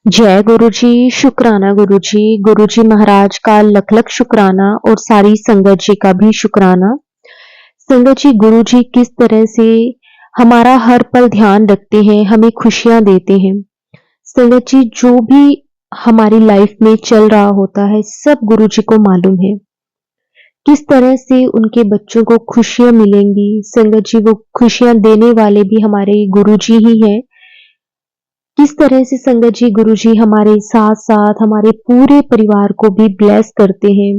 जय गुरु जी, शुक्राना गुरु जी, गुरु जी महाराज का लख लख शुक्राना और सारी संगत जी का भी शुक्राना। संगत जी, गुरु जी किस तरह से हमारा हर पल ध्यान रखते हैं, हमें खुशियां देते हैं। संगत जी, जो भी हमारी लाइफ में चल रहा होता है सब गुरु जी को मालूम है। किस तरह से उनके बच्चों को खुशियां मिलेंगी। संगत जी, वो खुशियां देने वाले भी हमारे गुरु जी ही हैं। किस तरह से संगत जी, गुरु जी हमारे साथ साथ हमारे पूरे परिवार को भी ब्लेस करते हैं,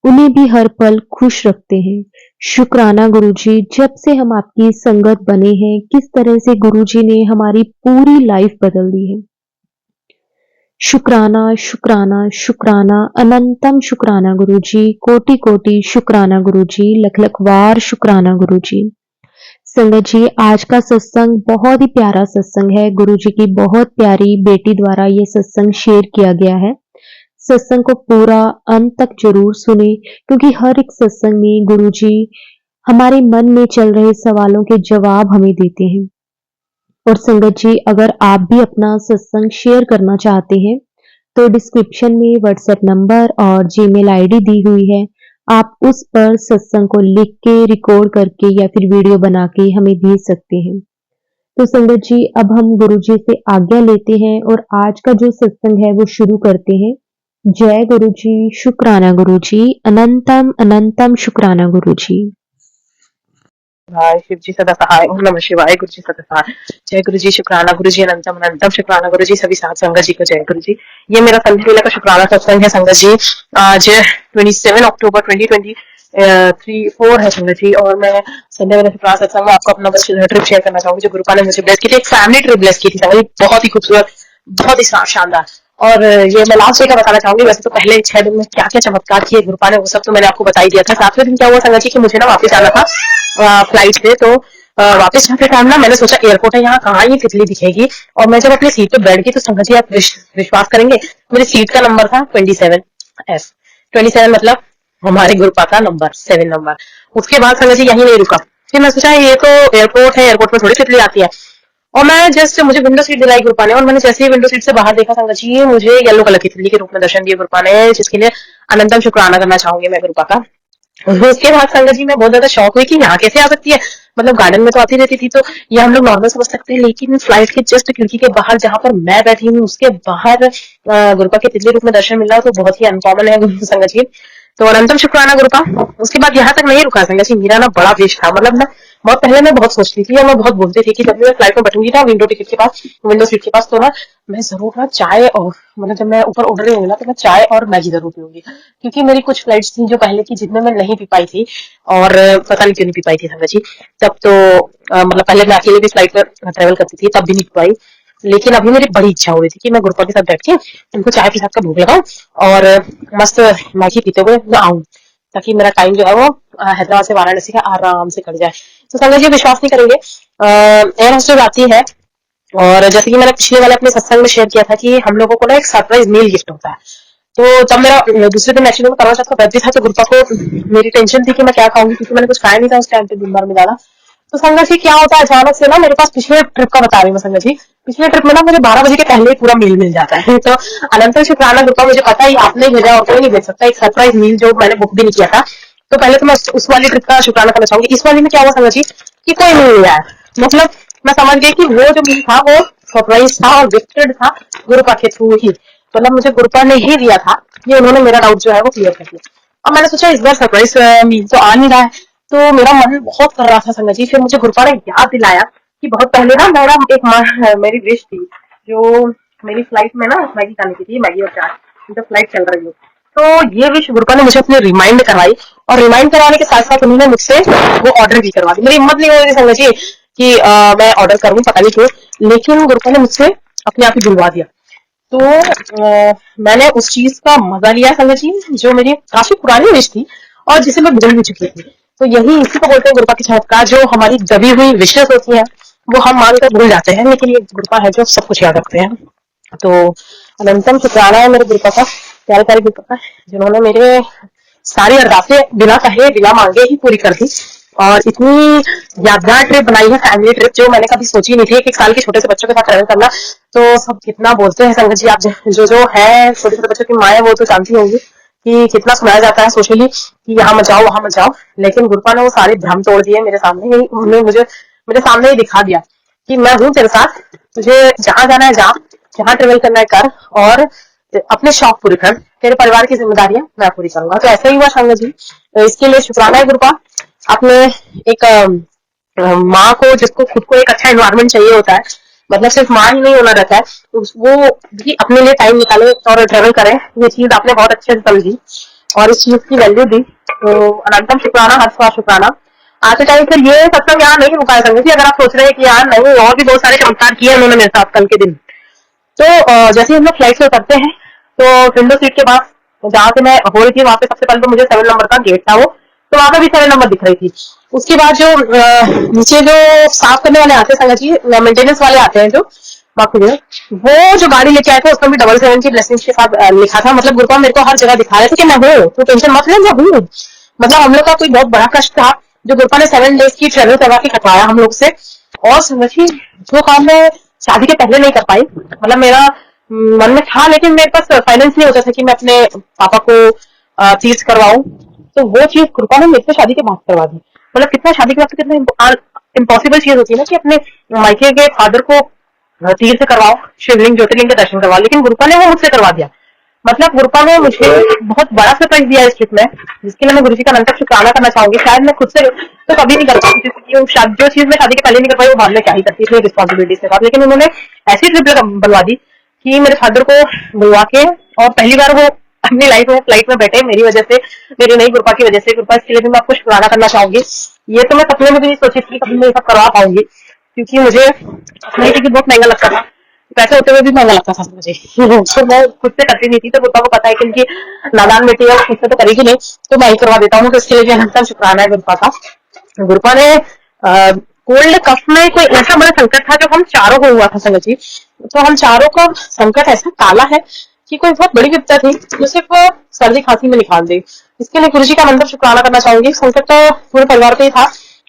उन्हें भी हर पल खुश रखते हैं। शुक्राना गुरु जी, जब से हम आपकी संगत बने हैं किस तरह से गुरु जी ने हमारी पूरी लाइफ बदल दी है। शुक्राना शुक्राना शुक्राना, अनंतम शुक्राना गुरु जी, कोटि कोटि शुक्राना गुरु जी, लख लख बार शुक्राना गुरु जी। संगत जी, आज का सत्संग बहुत ही प्यारा सत्संग है। गुरु जी की बहुत प्यारी बेटी द्वारा ये सत्संग शेयर किया गया है। सत्संग को पूरा अंत तक जरूर सुने, क्योंकि हर एक सत्संग में गुरु जी हमारे मन में चल रहे सवालों के जवाब हमें देते हैं। और संगत जी, अगर आप भी अपना सत्संग शेयर करना चाहते हैं तो डिस्क्रिप्शन में व्हाट्सएप नंबर और जीमेल आईडी दी हुई है। आप उस पर सत्संग को लिख के, रिकॉर्ड करके या फिर वीडियो बना के हमें भेज सकते हैं। तो संगत जी, अब हम गुरु जी से आज्ञा लेते हैं और आज का जो सत्संग है वो शुरू करते हैं। जय गुरु जी, शुक्राना गुरु जी, अनंतम अनंतम शुक्राना गुरु जी। हाय शिव जी सदा सहाय। ओम नमः शिवाय। गुरु जी सदा सहाय। जय गुरु जी, शुक्राना गुरु जी, अनंतम अनंतम शुक्राना गुरु जी, सभी साथ संगत जी को जय गुरु जी। ये मेरा संध्या वेला का शुक्राना सत्संग है संगत जी। आज 27 अक्टूबर 2023 है संगत जी, और मैं संध्या वेला शुक्राना सत्संग में आपको अपना बस ट्रिप शेयर करना चाहूंगी जो गुरुपा ने मुझे ब्लेस की थी। एक फैमिली ट्रिप ब्लेस की थी संगत जी, बहुत ही खूबसूरत, बहुत ही शानदार। और ये मैं लास्ट डे का बताना चाहूंगी। वैसे तो पहले 6 दिन में क्या क्या चमत्कार किए गुरुपा ने वो सब तो मैंने आपको बता ही दिया था। 7वें दिन क्या हुआ संगत जी कि मुझे ना वापस आना था फ्लाइट से। तो वापस जाते टाइम ना मैंने सोचा एयरपोर्ट है यहाँ, कहाँ ये तितली दिखेगी। और मैं जब अपनी सीट पे बैठ गई तो संगत जी आप विश्वास करेंगे, मेरी सीट का नंबर था 27F। 27 मतलब हमारे गुरुपा का नंबर, 7 नंबर। उसके बाद संगत जी यहीं नहीं रुका। फिर मैं सोचा ये तो एयरपोर्ट है, एयरपोर्ट में थोड़ी तितली आती है। और मैं जस्ट मुझे विंडो सीट दिलाई गुरुपा ने, और मैंने जैसे ही विंडो सीट से बाहर देखा संगत जी, मुझे येलो कलर की तितली के रूप में दर्शन दिए गुरुपा ने, जिसके लिए अनंतम शुक्राना करना चाहूंगी मैं गुरुपा का। उसके बाद संगत जी मैं बहुत ज्यादा शॉक हुई कि यहाँ कैसे आ सकती है। मतलब गार्डन में तो आती रहती थी तो ये हम लोग नॉर्मल समझ सकते हैं, लेकिन फ्लाइट के जस्ट खिड़की के बाहर जहां पर मैं बैठी हूँ उसके बाहर गुरुपा के तितली रूप में दर्शन मिल रहा तो बहुत ही अनकॉमन है संगत जी। तो अनंतम शुक्राना गुरुपा। उसके बाद यहाँ तक नहीं रुका संगत जी, मेरा ना बड़ा विश था। मतलब ना बहुत पहले मैं बहुत सोचती थी और मैं बहुत बोलती थी कि जब भी मैं फ्लाइट में बैठूंगी ना विंडो टिकट के पास, विंडो सीट के पास, तो ना मैं जरूर ना चाय, और मतलब जब मैं ऊपर उड़ रही हूँ ना तो मैं चाय और मैगी जरूर पीऊंगी। क्योंकि मेरी कुछ फ्लाइट्स थी जो पहले की जिनमें मैं नहीं पी पाई थी, और पता नहीं क्यों नहीं पी पाई थी संगत जी। तब तो मतलब पहले मैं अकेले भी फ्लाइट पर ट्रेवल करती थी तब भी नहीं पी पाई। लेकिन अभी मेरी बड़ी इच्छा हो रही थी कि मैं गुरुपा के साथ बैठ के उनको चाय के साथ का भूख लगाऊं और मस्त मैगी पीते हुए मैं आऊं, ताकि मेरा टाइम जो है वो हैदराबाद से वाराणसी का आराम से कट जाए। तो संगत जी विश्वास नहीं करेंगे, एयर होस्टेस आती है, और जैसे कि मैंने पिछले वाले अपने सत्संग में शेयर किया था कि हम लोगों को ना एक सरप्राइज मील गिफ्ट होता है। तो तब मेरा दूसरे दिन एक्चुअली में करवा चौथ का बर्थडे था, तो गुरुपा को मेरी टेंशन थी कि मैं क्या खाऊंगी, क्योंकि मैंने कुछ खाया नहीं था उस टाइम पे दिन भर में ज्यादा। तो संगत जी क्या होता है, अचानक से ना मेरे पास पिछले ट्रिप का बता रही हूँ संगत जी, पिछले ट्रिप में ना मुझे 12 बजे के पहले ही पूरा मील मिल जाता है। तो अनंत शुक्राना गुरुपा, मुझे पता ही आपने भेजा और कोई नहीं भेज सकता एक सरप्राइज मील जो मैंने बुक भी नहीं किया था। तो पहले तो मैं उस वाली ट्रिप का शुक्राना करना चाहूंगी। इस वाली में क्या हुआ संगत जी कि कोई मील नहीं आया। मतलब मैं समझ गई कि वो जो मील था वो सरप्राइज था और गिफ्टेड था गुरुपा के थ्रू ही। मतलब मुझे गुरुपा ने ही दिया था, ये उन्होंने मेरा डाउट जो है वो क्लियर कर दिया। अब मैंने सोचा इस बार सरप्राइज मील तो आ नहीं रहा है, तो मेरा मन बहुत कर रहा था संगत जी। फिर मुझे गुरुपा ने याद दिलाया कि बहुत पहले ना मेरा एक मेरी विश थी, जो मेरी फ्लाइट में ना मैगी खाने की थी, मैगी और चाय, जब फ्लाइट चल रही हो। तो ये विश गुरुपा ने मुझे अपने रिमाइंड करवाई, और रिमाइंड करवाने के साथ साथ उन्होंने मुझसे वो ऑर्डर भी करवा दी। मेरी हिम्मत नहीं हो रही संगत जी कि मैं ऑर्डर करूं, पता नहीं क्यों, लेकिन गुरुपा ने मुझसे अपने आप ही दिलवा दिया। तो मैंने उस चीज का मजा लिया संगत जी, जो मेरी काफी पुरानी विश थी और जिसे मैं भूल भी चुकी थी। तो यही इसी को बोलते हैं गुरुपा की चमत्कार, जो हमारी दबी हुई विशेष होती है वो हम मानकर भूल जाते हैं, लेकिन ये गुरुपा है जो सब कुछ याद रखते हैं। तो अनंतम शुक्राना है मेरे गुरुपा का, प्यारे प्यारे गुरुपा का, जिन्होंने मेरे सारी अरदासें बिना कहे बिना मांगे ही पूरी कर दी। और इतनी यादगार ट्रिप बनाई है, फैमिली ट्रिप, जो मैंने कभी सोची नहीं थी। एक साल के छोटे से बच्चों के साथ ट्रैवल करना। तो सब कितना बोलते हैं संगत जी, आप जो है छोटे छोटे बच्चों की माँ है वो तो जानती होंगी कि कितना सुनाया जाता है सोशली कि यहाँ मत जाओ वहां मत जाओ। लेकिन गुरुपा ने वो सारे भ्रम तोड़ दिए मेरे सामने ही, उन्होंने मुझे मेरे सामने ही दिखा दिया कि मैं हूँ तेरे साथ, तुझे जहां जाना है जा, जहां ट्रेवल करना है कर, और अपने शौक पूरे कर, तेरे परिवार की जिम्मेदारियां मैं पूरी करूंगा। तो ऐसा ही हुआ संगत जी। तो इसके लिए शुक्राना है गुरुपा। आपने एक माँ को, जिसको खुद को एक अच्छा एनवायरनमेंट चाहिए होता है, मतलब सिर्फ माँ ही नहीं होना रहता है, वो भी अपने लिए टाइम निकाले और ट्रेवल करें, ये चीज आपने बहुत अच्छे से समझी और इस चीज की वैल्यू दी। तो अनंतम शुक्राना, हर बार शुक्राना। आज के टाइम फिर ये सत्संग यहाँ नहीं रुका है संगत जी। अगर आप सोच रहे हैं कि यार नहीं, और भी बहुत सारे चमत्कार किए उन्होंने मेरे साथ कल के दिन। तो जैसे ही हम लोग फ्लाइट से उतरते हैं तो विंडो सीट के पास जहाँ से मैं हो रही थी वहां पे सबसे पहले तो मुझे 7 नंबर का गेट था वो, तो वहां पे भी 7 नंबर दिख रही थी। उसके बाद जो नीचे जो साफ करने वाले आते हैं संगत जी, मेंटेनेंस वाले आते हैं जो, माफ कीजिए, वो जो गाड़ी लेके आए थे उसमें भी 777 की ब्लेसिंग्स के साथ लिखा था। मतलब गुरुपा मेरे को हर जगह दिखा रहे थे कि मैं हूँ, तो टेंशन मत ले, मैं हूँ। मतलब हम लोग का कोई बहुत बड़ा कष्ट था जो गुरुपा ने 7 डेज की ट्रेवल करवा के कटवाया हम लोग से। और समझिए जो काम मैं शादी के पहले नहीं कर पाई, मतलब मेरा मन में था लेकिन मेरे पास फाइनेंस नहीं होता था कि मैं अपने पापा को तीर्थ करवाऊं, तो वो चीज कृपा ने मेरे से शादी के बाद करवा दी। मतलब कितना शादी के बाद कितना इम्पॉसिबल चीज होती है ना कि अपने मायके के फादर को तीर्थ करवाओ, शिवलिंग ज्योतिर्लिंग के दर्शन करवाओ, लेकिन गुरुपा ने वो मुझसे करवा दिया। मतलब गुरुपा ने मुझे बहुत बड़ा सरप्राइज दिया इस ट्रिप में, जिसके लिए मैं गुरु जी का अनंत शुक्राना करना चाहूंगी। शायद मैं खुद से तो कभी नहीं कर पाती, जो चीज मैं शादी के पहले नहीं कर पाई वो बाद में क्या ही करती थी रिस्पॉन्सिबिलिटीज के साथ, लेकिन उन्होंने ऐसी ट्रिप बनवा दी कि मेरे फादर को बुलवा के, और पहली बार वो अपनी लाइफ में फ्लाइट में बैठे मेरी वजह से, मेरी नई गुरुपा की वजह से। गुरुपा इसके लिए भी मैं आपको शुक्राना करना चाहूंगी। ये तो मैं सपने में भी नहीं सोची थी कभी मैं ये सब करवा पाऊंगी, क्योंकि मुझे अपनी टिकट बहुत महंगा लगता था, पैसे होते हुए भी महंगा लगता था मुझे। तो मैं खुद से करती नहीं थी, तो गुरुपा को पता है कि उनकी नादान बेटी है, खुद से तो करेगी नहीं, तो मैं ही करवा देता हूँ। तो इसके लिए भी अनंत शुक्राना है गुरुपा का। गुरुपा ने कोल्ड कफ में कोई ऐसा बड़ा संकट था जो हम चारों को हुआ था संगत जी। तो हम चारों का संकट ऐसा काला है कि कोई बहुत बड़ी विपदा थी जो सिर्फ सर्दी खांसी में निकाल दे। इसके लिए गुरु जी का अनंत शुक्राना करना चाहूंगी। संकट तो पूरे परिवार पे ही था।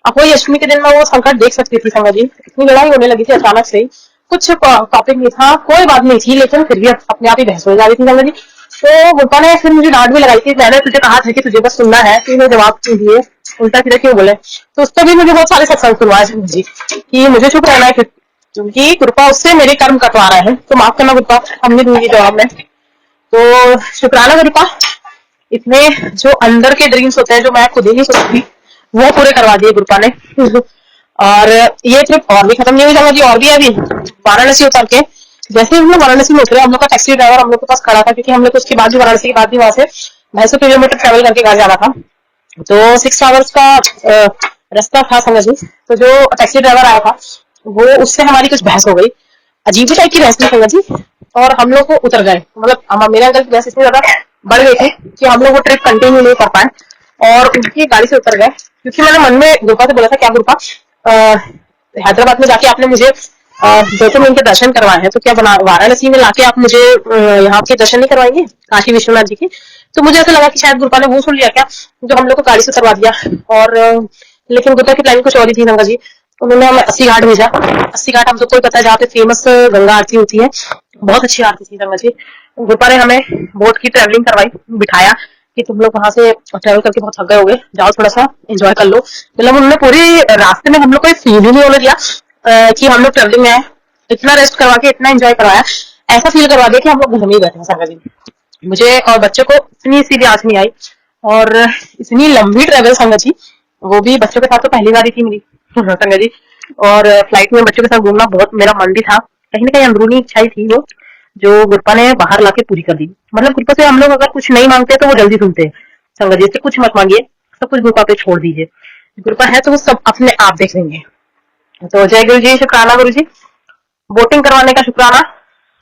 अब वही अष्टमी के दिन में वो संकट देख सकती थी संगत जी, इतनी लड़ाई होने लगी थी अचानक से ही, कुछ टॉपिक नहीं था, कोई बात नहीं थी, लेकिन फिर भी अपने आप ही बहस हो जा रही थी संगत जी। तो गुप्ता ने फिर मुझे डांट भी लगाई थी, मैंने तुझे कहा था कि तुझे बस सुनना है, तुझे जवाब दिए उल्टा सीधा क्यों बोले। तो उस पर भी मुझे बहुत सारे सत्संग सुनवाए जी कि मुझे चुप रहना है क्योंकि कृपा उससे मेरे कर्म कटवा रहा है, तो माफ करना कृपा, हमने दूंगी जवाब में। तो शुक्राना कृपा, इतने जो अंदर के ड्रीम्स होते हैं जो मैं खुद ही नहीं सोचती वो पूरे करवा दिए कृपा ने। और ये ट्रिप और भी खत्म नहीं हुई समझिए, और भी अभी वाराणसी उतर के जैसे हम लोग वाराणसी में उतरे, हम लोग का टैक्सी ड्राइवर हम लोग के पास खड़ा था, क्योंकि हम लोग उसके बाद भी वाराणसी के बाद भी वहां से 250 किलोमीटर ट्रेवल करके घर जाना था, तो 6 आवर्स का रास्ता था समझ। तो जो टैक्सी ड्राइवर आया था वो, उससे हमारी कुछ बहस हो गई, अजीब टाइप की बहस समझ जी, और हम लोग को उतर गए। मतलब मेरे अंकल की बहस इतनी ज्यादा बढ़ गई थी कि हम लोग वो ट्रिप कंटिन्यू नहीं कर पाए और उनकी गाड़ी से उतर गए। क्योंकि मैंने मन में गुरुपा से बोला था, क्या गुरुपा हैदराबाद में जाके आपने मुझे ज्योतिर्लिंग के दर्शन करवाए हैं, तो क्या वाराणसी में लाके आप मुझे यहाँ के दर्शन नहीं करवाएंगे काशी विश्वनाथ जी के। तो मुझे ऐसा लगा कि शायद गुरुपा ने वो सुन लिया क्या जो हम लोग को गाड़ी से करवा दिया। और लेकिन गुरुपा की प्लानिंग कुछ और ही थी गंगा जी। उन्होंने हमें 80 घाट भेजा। 80 घाट हम सबको पता है जहाँ पे फेमस गंगा आरती होती है, बहुत अच्छी आरती थी गंगा जी। गुरुपा ने हमें बोट की ट्रेवलिंग करवाई, बिठाया कि तुम लोग वहां से ट्रेवल करके बहुत थक गए होगे, जाओ थोड़ा सा एंजॉय कर लो। मतलब उन्होंने पूरे रास्ते में हम लोग को फील ही नहीं होने दिया कि हम लोग ट्रेवलिंग में आए, इतना रेस्ट करवा के इतना एंजॉय करवाया, ऐसा फील करवा दिया कि हम लोग घर में ही बैठे हैं संगा जी। मुझे और बच्चों को इतनी सीधी आंच नहीं आई, और इतनी लंबी ट्रेवल संगा जी, वो भी बच्चों के साथ तो पहली बार ही थी मेरी संगा जी। और फ्लाइट में बच्चों के साथ घूमना बहुत मेरा मन भी था, कहीं ना कहीं अंदरूनी इच्छा ही थी वो, जो गुरुपा ने बाहर लाके पूरी कर दी। मतलब गुरुपा से हम लोग अगर कुछ नहीं मांगते तो वो जल्दी सुनते हैं संगत जी, से कुछ मत मांगिए, सब कुछ गुरुपा पे छोड़ दीजिए, गुरुपा है तो वो सब अपने आप देख लेंगे। तो जय गुरु जी, शुक्राना गुरु जी, बोटिंग करवाने का शुक्राना,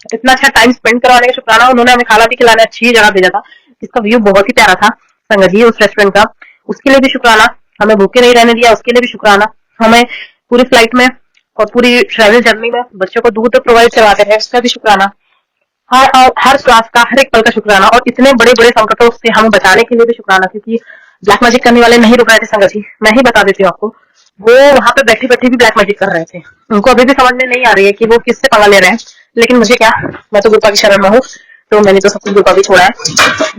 इतना अच्छा टाइम स्पेंड करवाने का शुक्राना। उन्होंने हमें खाना भी खिलाने अच्छी जगह भेजा था, जिसका व्यू बहुत ही प्यारा था संगत जी उस रेस्टोरेंट का, उसके लिए भी शुक्राना। हमें भूखे नहीं रहने दिया, उसके लिए भी शुक्राना। हमें पूरी फ्लाइट में और पूरी ट्रेवल जर्नी में बच्चों को दूध प्रोवाइड करवाते हैं, उसका भी शुक्राना। हर क्लास का हर एक पल का शुक्राना, और इतने बड़े बड़े संकटों से हमें बचाने के लिए भी शुक्राना, क्योंकि ब्लैक मैजिक करने वाले नहीं रुक रहे थे संगत जी, मैं ही बता देती हूँ आपको। वो वहां पे बैठी बैठी भी ब्लैक मैजिक कर रहे थे। उनको अभी भी समझ में नहीं आ रही है कि वो किससे पंगा ले रहे हैं, लेकिन मुझे क्या, मैं तो गुरुपा की शरण में हूँ, तो मैंने तो सब कुछ गुरुपा भी छोड़ा है।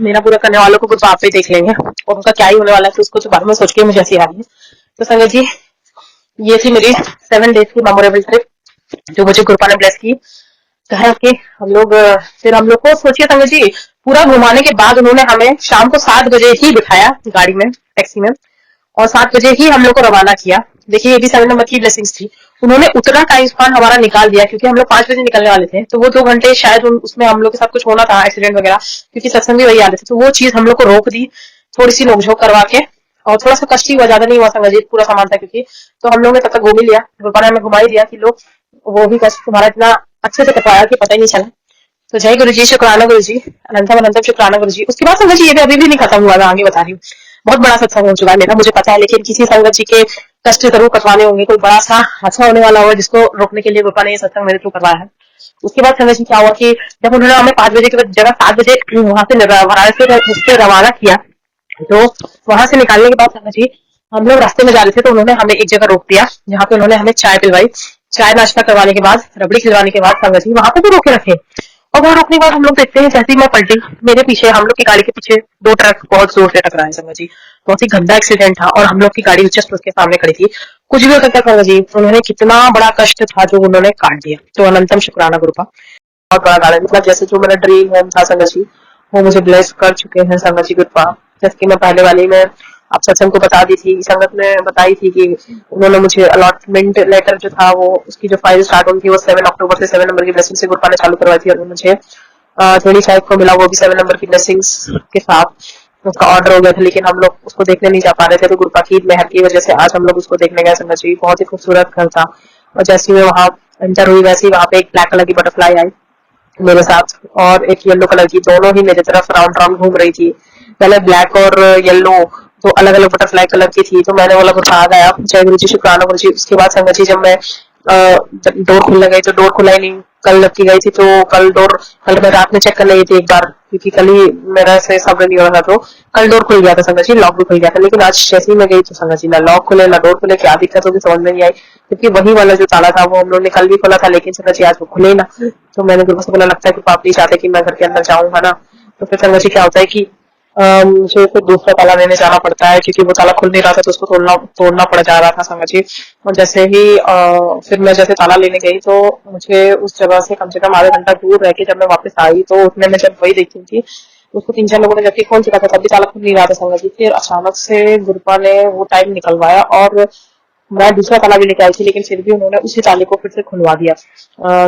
मेरा पूरा करने वालों को गुरुपा आप ही देख लेंगे, और उनका क्या ही होने वाला है, तो उसको जो बारे में सोच के मुझे हंसी आ रही है। तो संगत जी, ये थी मेरी 7 डेज की मेमोरेबल ट्रिप जो मुझे गुरुपा ने ब्लेस की। कहा कि हम लोग फिर हम लोग को सोचिए संगत जी, पूरा घुमाने के बाद उन्होंने हमें शाम को 7 बजे ही बिठाया गाड़ी में, टैक्सी में, और 7 बजे ही हम लोग को रवाना किया। देखिए ये भी 7 नंबर की ब्लेसिंग्स थी। उन्होंने उतना टाइम स्पान हमारा निकाल दिया, क्योंकि हम लोग 5 बजे निकलने वाले थे, तो वो 2 घंटे शायद उसमें हम लोग के साथ कुछ होना था, एक्सीडेंट वगैरह, क्योंकि सत्संग भी वही आ रहे थे, तो वो चीज हम लोग को रोक दी, थोड़ी सी नोकझोंक करवा के। और थोड़ा सा कष्ट ही हुआ, ज्यादा नहीं हुआ संगत जी, पूरा सामान था क्योंकि, तो हम लोग ने तब तक घूम ही लिया, दोपहर में घुमा ही दिया कि लोग वो भी कष्ट तुम्हारा इतना अच्छे से कटवाया कि पता ही नहीं चला। तो जय गुरु जी, शुक्राना गुरु जी, अनंतम अनंतम शुक्राना गुरु जी। उसके बाद संगत जी ये भी अभी भी नहीं खत्म हुआ, मैं आगे बता रही हूँ। बहुत बड़ा सत्संग हो चुका है मेरा, मुझे पता है, लेकिन किसी संगत जी के कष्ट जरूर कटवाने होंगे, कोई बड़ा सा हादसा होने वाला होगा जिसको रोकने के लिए गुरुपा ने ये सत्संग मेरे थ्रू करवाया है। उसके बाद संगत जी क्या हुआ कि जब उन्होंने हमें 5 बजे की जगह 7 बजे वहां से वाराणसी से रवाना किया, तो वहां से निकालने के बाद संगत जी हम लोग रास्ते में जा रहे थे, तो उन्होंने हमें एक जगह रोक दिया, जहाँ पे उन्होंने हमें चाय पिलवाई। चाय नाश्ता करवाने के बाद, रबड़ी खिलवाने के बाद संगत जी वहां पे भी रोके रखे। और वहां रोकने के बाद हम लोग देखते हैं, जैसे ही मैं पलटी, मेरे पीछे, हम लोग की गाड़ी के पीछे 2 ट्रक बहुत जोर से टकराए संगत जी। बहुत ही गंदा एक्सीडेंट था, और हम लोग की गाड़ी जस्ट उसके सामने खड़ी थी। कुछ भी हो सकता था संगत जी, उन्होंने कितना बड़ा कष्ट था जो उन्होंने काट दिया, तो अनंतम शुक्राना गुरुपा। बहुत बड़ा गार्डन, मतलब जैसे जो मेरा ड्रीम होम था संगत जी, वो मुझे ब्लेस कर चुके हैं संगत जी कृपा। जैसे कि मैं पहले वाली में आप सत्संग को बता दी थी, संगत ने बताई थी कि उन्होंने मुझे अलॉटमेंट लेटर जो था, वो उसकी जो फाइल स्टार्ट हुई थी वो 7 अक्टूबर से 7 नंबर की ब्लेसिंग से गुरुपा ने चालू करवाई थी, और वो मुझे 25 को मिला, वो भी 7 नंबर की ब्लेसिंग्स के साथ उसका ऑर्डर हो गया था। लेकिन हम लोग उसको देखने नहीं जा पा रहे थे, तो गुरुपा की मेहर की वजह से आज हम लोग उसको देखने गए संगत जी। बहुत ही खूबसूरत घर था, और जैसे ही मैं वहां एंटर हुई, वैसे ही वहां पे एक ब्लैक कलर की बटरफ्लाई आई मेरे साथ, और एक येलो कलर की, दोनों ही मेरी तरफ राउंड राउंड घूम रही थी। पहले ब्लैक और येलो तो अलग अलग बटरफ्लाई कलर की थी, तो मैंने बोला गुरुपा आ गया, जय गुरु जी, शुक्राना गुरु जी। उसके बाद संगत जी जब मैं डोर खुलने गई, तो डोर खुला ही नहीं, कल रखी गई थी, तो कल मैं रात में चेक कर ली थी एक बार, क्योंकि कल ही मेरा से सब्र नहीं हो रहा था, तो कल डोर खुल गया था संगत जी, लॉक भी खुल गया था। लेकिन आज जैसे ही मैं गई, तो संगत जी ना लॉक खुले ना डोर खुले, क्या दिक्कत होगी समझ में नहीं आई, क्योंकि वही वाला जो ताला था वो हम लोग ने कल भी खोला था, लेकिन संगत जी आज वो खुले ही ना। तो मैंने गुरुपा से बोला, लगता है कि आप नहीं चाहते कि मैं घर के अंदर जाऊं, है ना। तो फिर संगत जी क्या होता है कि मुझे फिर दूसरा ताला लेने जाना पड़ता है, क्योंकि वो ताला खुल नहीं रहा था, तो उसको तोड़ना पड़ जा रहा था संगत जी। और जैसे ही फिर मैं जैसे ताला लेने गई, तो मुझे उस जगह से कम आधा घंटा दूर रह के जब मैं वापस आई, तो उतने में जब वही देखी थी, उसको 3-4 लोगों ने जबकि खोल चुका था, तब भी ताला खुल नहीं रहा था संगत जी। फिर अचानक से गुरुपा ने वो टाइम निकलवाया, और मैं दूसरा ताला भी लेके आई थी, लेकिन फिर भी उन्होंने उसी ताले को फिर से खुलवा दिया।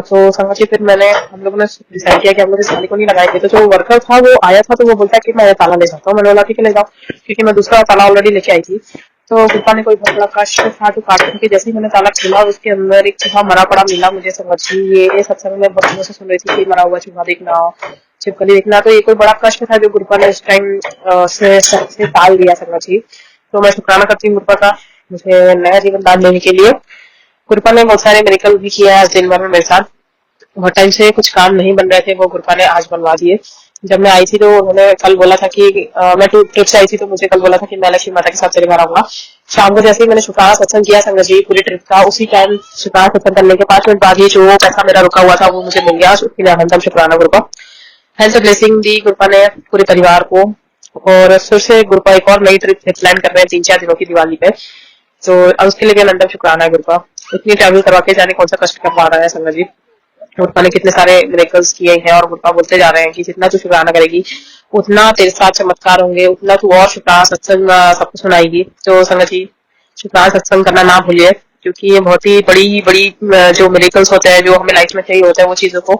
तो संगत जी फिर हम लोगों ने डिसाइड किया कि हम लोग इस ताले को नहीं लगाएंगे। तो जो वर्कर था वो आया था, तो वो बोलता है कि मैं ये ताला ले जाता हूँ। मैंने बोला ठीक है ले जाओ, क्योंकि मैं दूसरा ताला ऑलरेडी लेके आई थी। तो गुरुपा ने कोई बहुत बड़ा कष्ट था जो काटा, क्योंकि जैसे ही मैंने ताला खोला, उसके अंदर एक चूहा मरा पड़ा मिला मुझे संगत जी। ये सत्संग में बहुत दिनों से सुन रही थी कि मरा हुआ चूहा देखना, छिपकली देखना, तो ये कोई बड़ा कष्ट था जो गुरुपा ने इस टाइम से टाल दिया संगत जी। तो मैं शुक्राना करती हूँ गुरुपा का, मुझे नया जीवन दान देने के लिए। गुरुपा ने बहुत सारे मिरेकल भी किया है आज दिन भर में मेरे साथ। बहुत टाइम से कुछ काम नहीं बन रहे थे, वो गुरुपा ने आज बनवा दिए। जब मैं आई थी, तो उन्होंने कल बोला था कि मैं ट्रिप से आई थी, तो मुझे कल बोला था कि मैं लक्ष्मी माता के साथ चले आऊंगा। शाम को जैसे ही मैंने शुक्राना सत्संग किया संगत जी पूरी ट्रिप का, उसी टाइम शुक्राना सत्संग करने के 5 मिनट बाद ही जो पैसा मेरा रुका हुआ था वो मुझे मिल गया। उसके लिए अनंतम शुक्राना गुरुपा। हेल्थ ब्लेसिंग दी गुरुपा ने पूरे परिवार को, और फिर से गुरुपा एक और नई ट्रिप प्लान कर रहे हैं 3-4 दिनों की दिवाली पे, तो उसके लिए भी अनंतम शुक्राना है गुरुपा। इतनी ट्रैवल करवा के जाने कौन सा कष्ट कर पा रहा है संगत जी। गुरुपा ने कितने सारे मिरेकल्स किए हैं, और गुरुपा बोलते जा रहे हैं कि जितना तू शुक्राना करेगी उतना तेरे साथ चमत्कार होंगे, उतना तू और शुक्राना सत्संग सबको सुनाएगी। तो संगत जी शुक्राना सत्संग करना ना भूलिए, क्योंकि ये बहुत ही बड़ी बड़ी जो मिरेकल्स होते हैं, जो हमें लाइफ में चाहिए होता है, वो चीजों को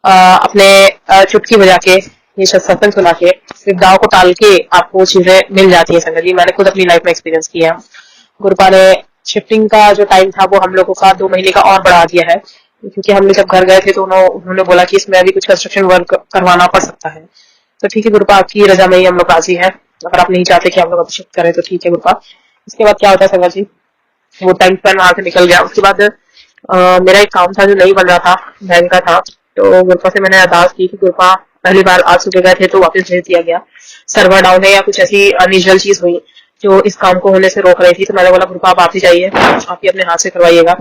अपने चुटकी बजा के, ये सत्संग सुना के, विपदाओं को टाल के आपको चीजें मिल जाती है संगत जी। मैंने खुद अपनी लाइफ में एक्सपीरियंस किया है। गुरुपा ने शिफ्टिंग का जो टाइम था वो हम लोगों का 2 महीने का और बढ़ा दिया है, क्योंकि हमने जब घर गए थे, तो उन्होंने बोला कि इसमें अभी कुछ कंस्ट्रक्शन वर्क करवाना पड़ सकता है। तो ठीक है गुरुपा, आपकी रजा में ही हम लोग राजी है। अगर आप नहीं चाहते कि हम लोग अभी शिफ्ट करें, तो ठीक है गुरुपा। इसके बाद क्या होता है संगत जी, वो टाइम स्पेन वहां से निकल गया। उसके बाद मेरा एक काम था जो नहीं बन रहा था, बैंक का था। तो गुरुपा से मैंने अरदास की कि गुरुपा पहली बार आज सुबह गए थे तो वापस भेज दिया गया, सर्वर डाउन है या कुछ ऐसी अनयूजुअल चीज हुई जो इस काम को होने से रोक रही थी। तो मैंने बोला गुरुपा आप ही जाइए, आप ही अपने हाथ से करवाइएगा,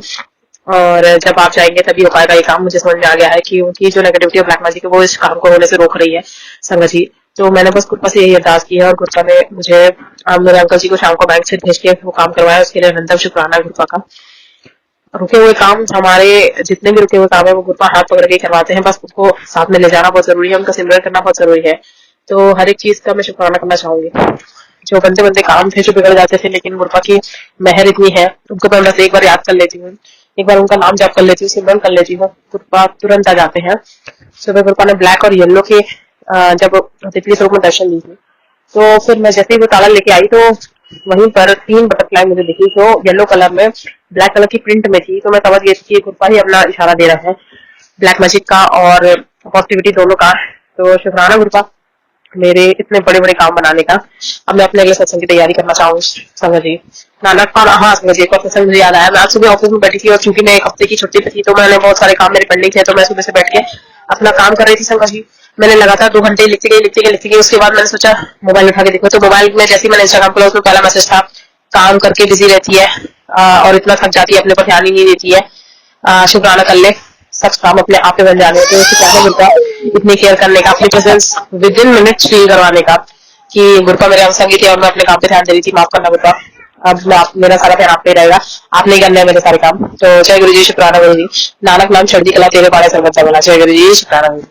और जब आप जाएंगे तभी हो पाएगा ये काम। मुझे समझ में आ गया है कि उनकी जो नेगेटिविटी ऑफ ब्लैक मैजिक है वो इस काम को होने से रोक रही है संगत जी। तो मैंने बस गुरुपा से यही अरदास की है, और गुरुपा ने मुझे मेरे अंकल जी को शाम को बैंक से भेज के वो काम करवाया। उसके लिए अनंतम शुक्राना है गुरुपा का। रुके हुए काम, हमारे जितने भी रुके हुए काम है वो गुरुपा हाथ पकड़ के करवाते हैं, बस उसको साथ में ले जाना बहुत जरूरी है, उनका सिमरन करना बहुत जरूरी है। तो हर एक चीज का मैं शुक्राना करना चाहूंगी। जो बंदे बंदे काम थे जो बिगड़ जाते थे, लेकिन गुरुपा की मेहर इतनी है, उनको मैं बस एक बार याद कर लेती हूँ, एक बार उनका नाम जाप कर लेती हूँ, सिमरन कर लेती हूँ, गुरुपा तुरंत आ जाते हैं। सुबह गुरुपा ने ब्लैक और येलो के जब तितली स्वरूप में दर्शन दी थी, तो फिर मैं जैसे ही वो ताला लेके आई तो वहीं पर 3 बटरफ्लाई मुझे दिखी जो येलो कलर में ब्लैक कलर की प्रिंट में थी। तो मैं समझ गई कि गुरुपा ही अपना इशारा दे रहा है ब्लैक मैजिक का और पॉजिटिविटी दोनों का। तो शुक्राना गुरुपा मेरे इतने बड़े बड़े काम बनाने का। अब मैं अपने अगले सत्संग की तैयारी करना चाहूँ संगत जी। नानक पाल, हाँ संगत जी, एक और सत्संग मुझे याद आया। मैं आज सुबह ऑफिस में बैठी थी और चूंकि मैं एक हफ्ते की छुट्टी पे थी तो मैंने बहुत सारे काम मेरे पेंडिंग थे, तो मैं सुबह से बैठ के अपना काम कर रही थी संगत जी। मैंने लगातार 2 घंटे लिखती गई। उसके बाद मैंने सोचा मोबाइल उठा के देखो, तो मोबाइल में जैसे ही मैंने इंस्टाग्राम खोला उसमें पहला मैसेज था, काम करके बिजी रहती है और इतना थक जाती है, अपने पर ध्यान ही नहीं देती है, शुक्राना कर ले, सब काम अपने आप पे बन जाने। तो शुक्राना गुरुपा इतनी केयर करने का, अपनी presence with in minutes feel करवाने का कि गुरुपा मेरे अंग थी और मैं अपने काम पे ध्यान दे रही थी। माफ करना गुरुपा, अब मेरा सारा ध्यान आप पे रहेगा, आपने ही करना है मेरे सारे काम। तो जय गुरु जी, शुक्राना गुरु जी। नानक नाम चढ़ती कला तेरे बारे सर्वत जगला। जय गुरु जी, शुक्राना गुरु।